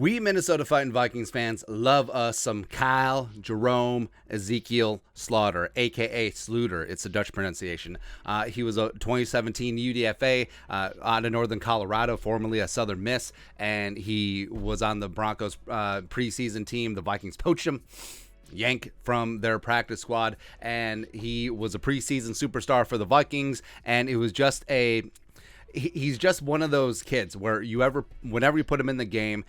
We Minnesota Vikings fans love us some Kyle Jerome Ezekiel Slaughter, a.k.a. Sluter. It's a Dutch pronunciation. He was a 2017 UDFA out of Northern Colorado, formerly a Southern Miss, and he was on the Broncos preseason team. The Vikings poached him, yanked from their practice squad, and he was a preseason superstar for the Vikings, and it was just he's just one of those kids where whenever you put him in the game,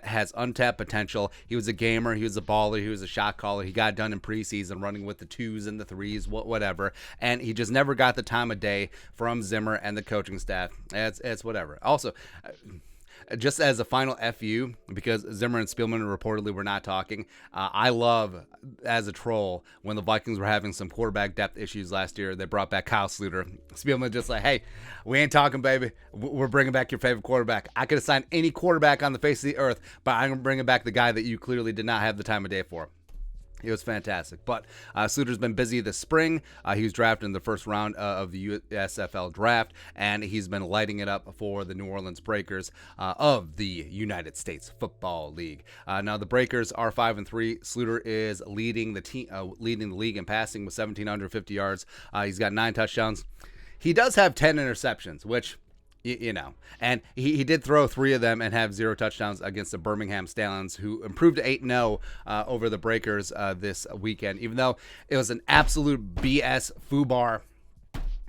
has untapped potential. He was a gamer, he was a baller, he was a shot caller. He got done in preseason running with the 2s and the 3s, whatever. And he just never got the time of day from Zimmer and the coaching staff. It's whatever. Also, just as a final FU, because Zimmer and Spielman reportedly were not talking, I love, as a troll, when the Vikings were having some quarterback depth issues last year, they brought back Kyle Sluter. Spielman just like, hey, we ain't talking, baby. We're bringing back your favorite quarterback. I could have signed any quarterback on the face of the earth, but I'm bringing back the guy that you clearly did not have the time of day for. It was fantastic. But Sluter's been busy this spring. He was drafted in the first round of the USFL draft, and he's been lighting it up for the New Orleans Breakers of the United States Football League. Now, the Breakers are 5-3. Sluter is leading the league in passing with 1,750 yards. He's got 9 touchdowns. He does have 10 interceptions, which, you know, and he did throw 3 of them and have 0 touchdowns against the Birmingham Stallions, who improved to 8-0 over the Breakers this weekend, even though it was an absolute BS foobar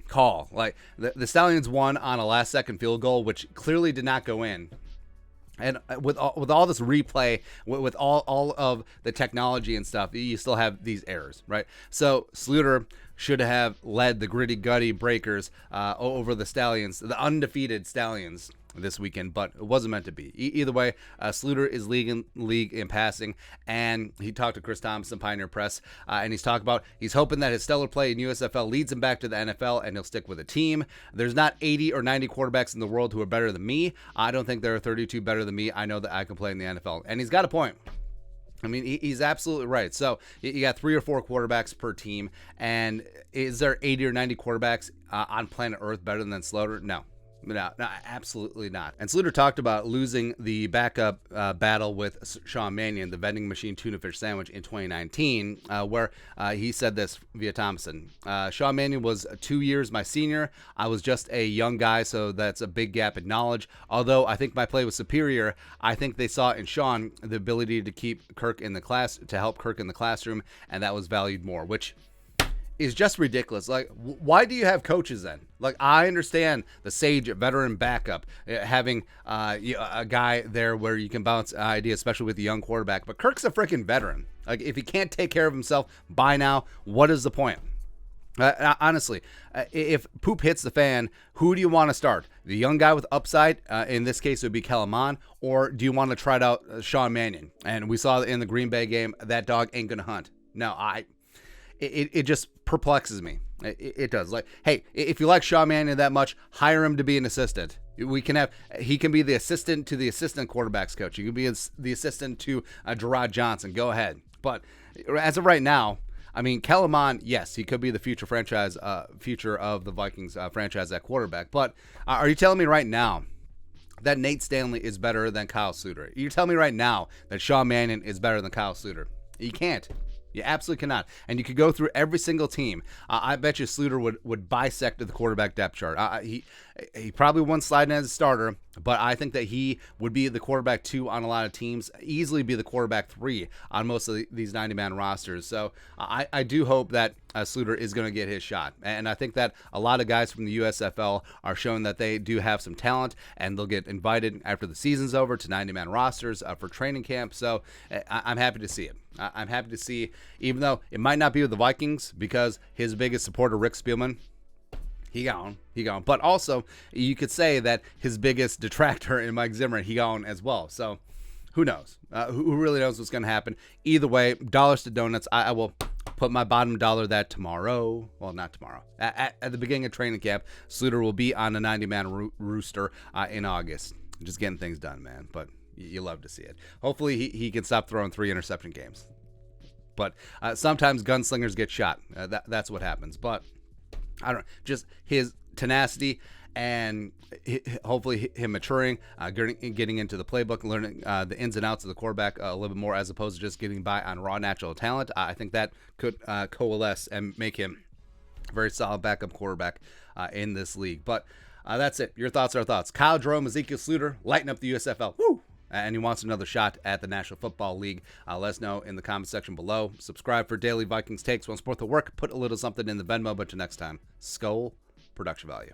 call. Like, the Stallions won on a last-second field goal, which clearly did not go in. And with all this replay, with all of the technology and stuff, you still have these errors, right? So Sluter should have led the gritty, gutty Breakers over the Stallions, the undefeated Stallions, this weekend, but it wasn't meant to be. Either way, Sluter is league in passing, and he talked to Chris Thompson, Pioneer Press, and he's hoping that his stellar play in USFL leads him back to the NFL, and he'll stick with a team. There's not 80 or 90 quarterbacks in the world who are better than me. I don't think there are 32 better than me. I know that I can play in the NFL, and he's got a point. I mean, he's absolutely right. So you got 3 or 4 quarterbacks per team, and is there 80 or 90 quarterbacks on planet Earth better than Slaughter? No, absolutely not. And Sluter talked about losing the backup battle with Sean Mannion, the vending machine tuna fish sandwich, in 2019, where he said this via Thompson. Sean Mannion was 2 years my senior. I was just a young guy, so that's a big gap in knowledge. Although I think my play was superior, I think they saw in Sean the ability to keep Kirk in the class, to help Kirk in the classroom, and that was valued more, which is just ridiculous. Like, why do you have coaches then? Like, I understand the sage veteran backup, having a guy there where you can bounce ideas, especially with the young quarterback. But Kirk's a freaking veteran. Like, if he can't take care of himself by now, what is the point? Honestly, if poop hits the fan, who do you want to start? The young guy with upside, in this case it would be Kellen, or do you want to try out Sean Mannion? And we saw in the Green Bay game, that dog ain't going to hunt. No, It just perplexes me. It does. Like, hey, if you like Sean Mannion that much, hire him to be an assistant. He can be the assistant to the assistant quarterbacks coach. He can be the assistant to Gerard Johnson. Go ahead. But as of right now, I mean, Kellen, yes, he could be the future of the Vikings franchise at quarterback. But are you telling me right now that Nate Stanley is better than Kyle Sluter? You tell me right now that Sean Mannion is better than Kyle Sluter? You can't. You absolutely cannot. And you could go through every single team. I bet you Sluter would bisect the quarterback depth chart. He probably won't slide in as a starter, but I think that he would be the quarterback 2 on a lot of teams, easily be the quarterback 3 on most of these 90-man rosters. So I do hope that Sluter is going to get his shot. And I think that a lot of guys from the USFL are showing that they do have some talent, and they'll get invited after the season's over to 90-man rosters for training camp. So I'm happy to see it. I'm happy to see, even though it might not be with the Vikings, because his biggest supporter, Rick Spielman, he gone. But also, you could say that his biggest detractor in Mike Zimmer, he gone as well. So who knows? Who really knows what's going to happen? Either way, dollars to donuts. I will put my bottom dollar that tomorrow, well, not tomorrow, at the beginning of training camp, Sluter will be on a 90-man rooster in August. Just getting things done, man. But you love to see it. Hopefully he can stop throwing 3 interception games. But sometimes gunslingers get shot. That's what happens. But I don't know, just his tenacity and hopefully him maturing, getting into the playbook, learning the ins and outs of the quarterback a little bit more, as opposed to just getting by on raw natural talent. I think that could coalesce and make him a very solid backup quarterback in this league. But that's it. Your thoughts are our thoughts. Kyle, Jerome, Ezekiel Sluter, lighten up the USFL. Woo! And he wants another shot at the National Football League. Let us know in the comment section below. Subscribe for daily Vikings takes. Want to support the work? Put a little something in the Venmo. But until next time, Skull Production Value.